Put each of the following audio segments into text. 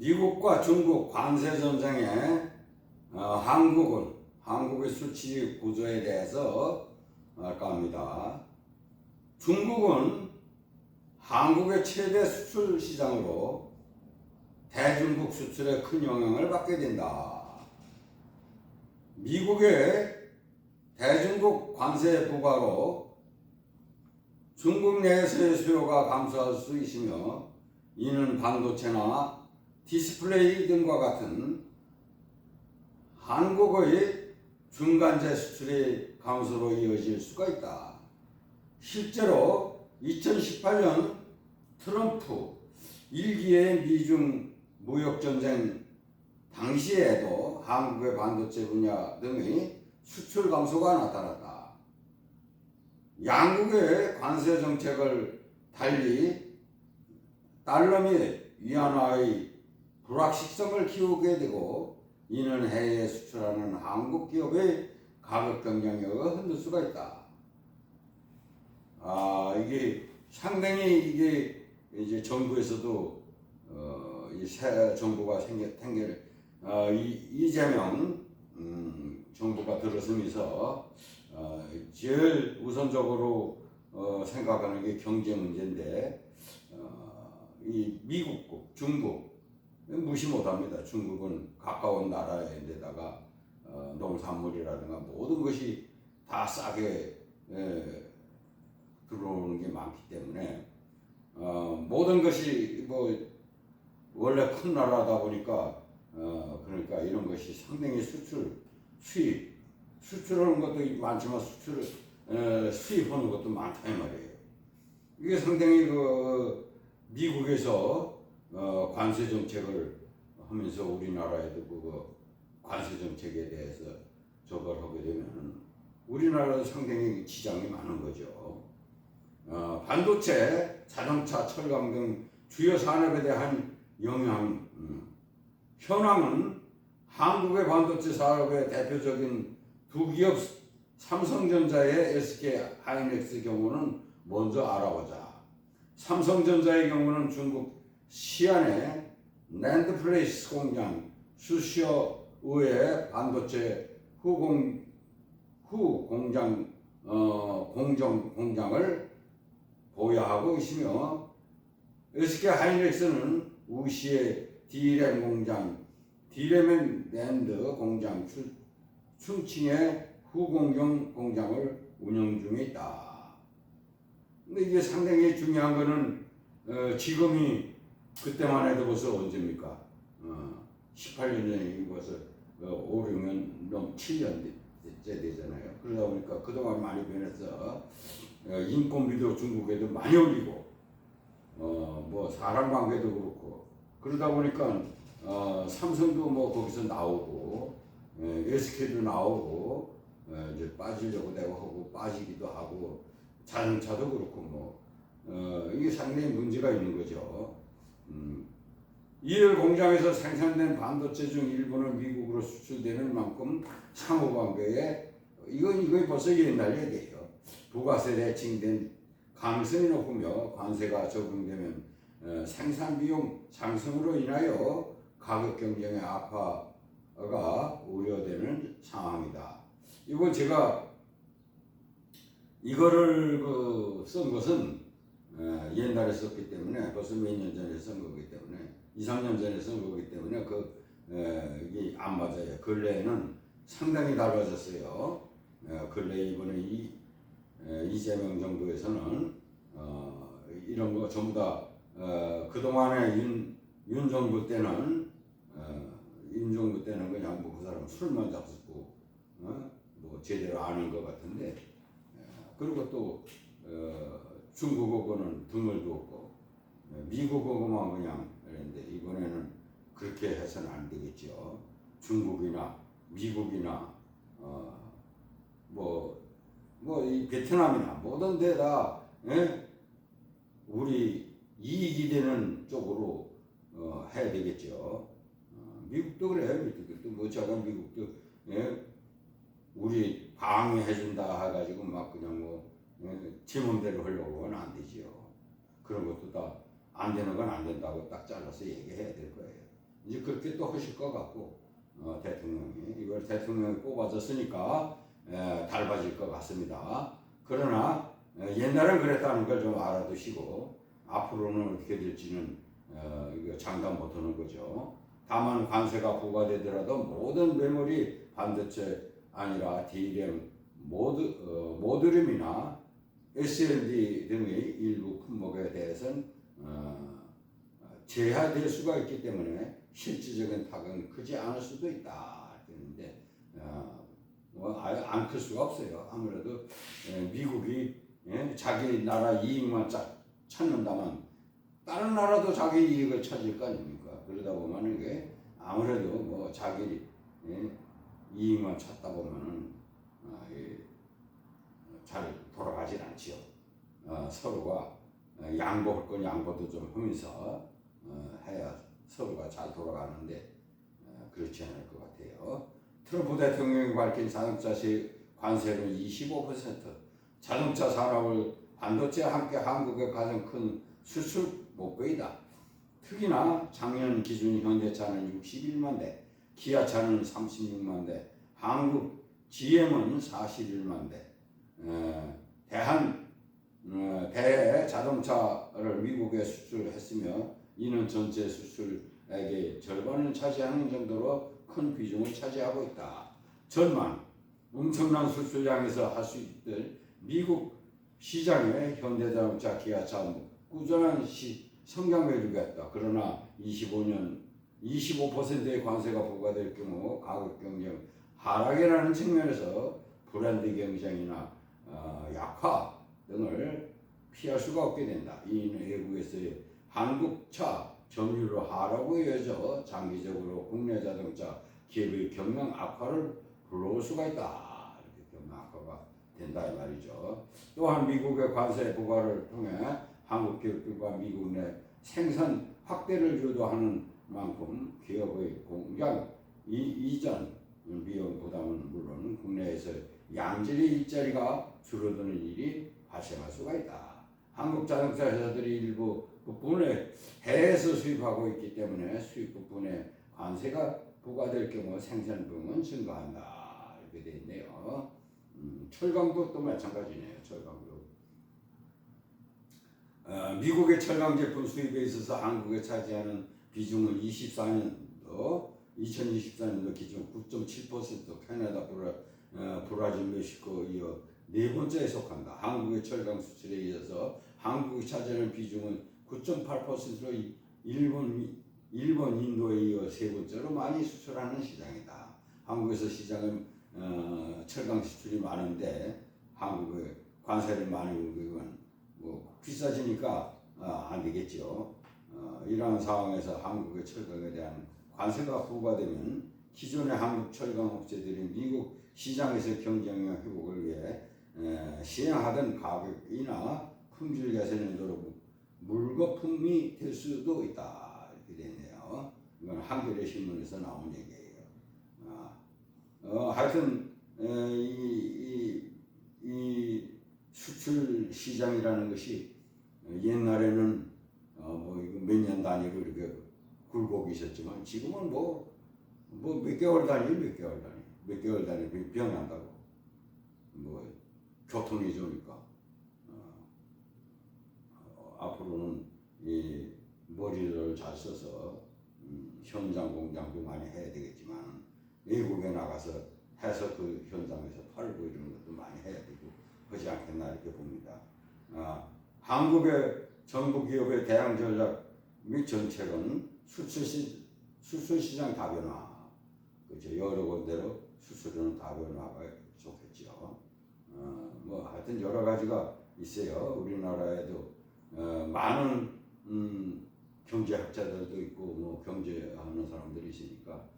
미국과 중국 관세 전쟁에 한국의 수치 구조에 대해서 할까 합니다. 중국은 한국의 최대 수출 시장으로 대중국 수출에 큰 영향을 받게 된다. 미국의 대중국 관세 부과로 중국 내에서의 수요가 감소할 수 있으며 이는 반도체나 디스플레이 등과 같은 한국의 중간재 수출의 감소로 이어질 수가 있다. 실제로 2018년 트럼프 1기의 미중 무역전쟁 당시에도 한국의 반도체 분야 등의 수출 감소가 나타났다. 양국의 관세 정책을 달리 달러 및 위안화의 불확실성을 키우게 되고 이는 해외에 수출하는 한국 기업의 가격 경쟁력을 흔들 수가 있다. 이게 상당히 이게 이제 정부에서도 이 새 정부가 이재명 정부가 들어서면서 제일 우선적으로 생각하는 게 경제 문제인데 이 미국, 중국 무시 못합니다. 중국은 가까운 나라인데다가 농산물이라든가 모든 것이 다 싸게 들어오는 게 많기 때문에 모든 것이 뭐 원래 큰 나라다 보니까 그러니까 이런 것이 상당히 수출하는 것도 많지만 수입하는 것도 많다 이 말이에요. 이게 상당히 미국에서 관세 정책을 하면서 우리나라에도 그 관세 정책에 대해서 저걸 하게 되면 우리나라도 상당히 지장이 많은 거죠. 반도체, 자동차, 철강 등 주요 산업에 대한 영향, 현황은 한국의 반도체 사업의 대표적인 두 기업 삼성전자의 SK 하이닉스 경우는 먼저 알아보자. 삼성전자의 경우는 중국 시안의 낸드플레이스 공장 수시어의 반도체 공장을 보유하고 있으며 SK 하이닉스는 우시의 D램 공장, D램 낸드 공장 충칭의 공장을 운영 중에 있다. 근데 이게 상당히 중요한 거는 지금이 그때만 해도 벌써 언제입니까? 18년 전이 벌써 5, 6년, 7년째 되잖아요. 그러다 보니까 그동안 많이 변해서 인건비도 중국에도 많이 올리고 뭐 사람 관계도 그렇고 그러다 보니까 삼성도 뭐 거기서 나오고 SK도 나오고 이제 빠지려고 내가 하고 빠지기도 하고 자동차도 그렇고 뭐 이게 상당히 문제가 있는 거죠. 이들 공장에서 생산된 반도체 중 일부는 미국으로 수출되는 만큼 상호관계에 이건 벌써 옛날 얘기예요. 부가세 대칭된 가능성이 높으며 관세가 적용되면 생산 비용 상승으로 인하여 가격 경쟁의 악화가 우려되는 상황이다. 이건 제가 이거를 쓴 것은 옛날에 썼기 때문에 벌써 몇 년 전에 쓴 거기 때문에 2, 3년 전에 쓴 거기 때문에 이게 안 맞아요. 근래에는 상당히 달라졌어요. 근래 이번에 이재명 정부에서는 이런 거 전부 다 그동안에 윤 정부 때는 그냥 뭐 그 사람 술만 잡수고 뭐 제대로 아는 것 같은데 그리고 또 중국어는 등을 두었고 미국어만 그냥 그랬는데 이번에는 그렇게 해서는 안 되겠죠. 중국이나 미국이나 이 베트남이나 모든 데다 우리 이익이 되는 쪽으로 해야 되겠죠. 미국도 그래요. 미국도 뭐 제가 미국도 우리 방해해준다 해가지고 막 그냥 제 맘대로 하려고는 안 되지요. 그런 것도 다 안 되는 건 안 된다고 딱 잘라서 얘기해야 될 거예요. 이제 그렇게 또 하실 것 같고 대통령이 이걸 대통령이 뽑아줬으니까 닮아질 것 같습니다. 그러나 옛날엔 그랬다는 걸 좀 알아두시고 앞으로는 어떻게 될지는 이거 장담 못하는 거죠. 다만 관세가 부과되더라도 모든 메모리 반도체 아니라 D램 모듈이나 SLD 등의 일부 품목에 대해서는 제한될 수가 있기 때문에 실질적인 타격은 크지 않을 수도 있다. 그런데 안 클 수가 없어요. 아무래도 미국이 자기 나라 이익만 찾는다면 다른 나라도 자기 이익을 찾을 거 아닙니까? 그러다 보면 이게 아무래도 뭐 자기 이익만 찾다 보면은 잘 돌아가진 않지요. 서로가 양보할 건 양보도 좀 하면서 해야 서로가 잘 돌아가는데 그렇지 않을 것 같아요. 트럼프 대통령이 밝힌 자동차 관세는 25%, 자동차 산업을 반도체와 함께 한국의 가장 큰 수출 목표이다. 특히나 작년 기준 현대차는 61만 대, 기아차는 36만 대, 한국 GM은 41만 대, 대자동차를 미국에 수출했으며 이는 전체 수출액의 절반을 차지하는 정도로 큰 비중을 차지하고 있다. 전망 엄청난 수출량에서 할 수 있을 미국 시장의 현대자동차, 기아차 꾸준한 성장을 이루겠다. 그러나 25%의 관세가 부과될 경우 가격 경쟁 하락이라는 측면에서 브랜드 경쟁이나 약화 등을 피할 수가 없게 된다. 이는 외국에서의 한국차 점유율 하락으로 이어져 장기적으로 국내 자동차 기업의 경영 악화를 불러올 수가 있다. 이렇게 경영 악화가 된다 이 말이죠. 또한 미국의 관세 부과를 통해 한국 기업들과 미국 내 생산 확대를 유도하는 만큼 기업의 공장 이전 비용 부담은 물론 국내에서 양질의 일자리가 줄어드는 일이 발생할 수가 있다. 한국 자동차 회사들이 일부 부분에 해외에서 수입하고 있기 때문에 수입 부분에 관세가 부과될 경우 생산 비용은 증가한다. 이렇게 되어 있네요. 철강도 또 마찬가지네요. 철강도. 미국의 철강 제품 수입에 있어서 한국에 차지하는 비중은 2024년도 기준 9.7%, 캐나다, 브라질, 멕시코 이어 네 번째에 속한다. 한국의 철강 수출에 이어서 한국이 차지하는 비중은 9.8%로 일본, 인도에 이어 세 번째로 많이 수출하는 시장이다. 한국에서 시장은 철강 수출이 많은데 한국의 관세를 많이 울리면 뭐 비싸지니까 안 되겠죠. 이러한 상황에서 한국의 철강에 대한 관세가 부과되면 기존의 한국 철강 업체들이 미국 시장에서 경쟁력 회복을 위해 시행하던 가격이나 품질 개선에 노력 물거품이 될 수도 있다. 이렇게 되네요. 이건 한겨레 신문에서 나온 얘기예요. 하여튼 이 수출 시장이라는 것이 옛날에는 뭐 몇 년 단위로 이렇게 굴곡이 있었지만 지금은 뭐 몇 개월 단위 변한다고. 뭐 교통이 좋으니까 앞으로는 이 머리를 잘 써서 현장 공장도 많이 해야 되겠지만 외국에 나가서 해서 그 현장에서 팔고 이런 것도 많이 해야 되고 그렇지 않겠나 이렇게 봅니다. 한국의 정부 기업의 대량 전략 및 정책은 수출 시장 다변화, 그렇죠. 여러 군데로 수출은 다변화가 좋겠죠. 뭐 하여튼 여러 가지가 있어요. 우리나라에도 많은 경제학자들도 있고 뭐 경제하는 사람들이 있으니까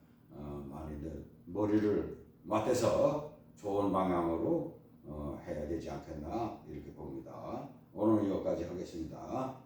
많이들 머리를 맞대서 좋은 방향으로 해야 되지 않겠나 이렇게 봅니다. 오늘 여기까지 하겠습니다.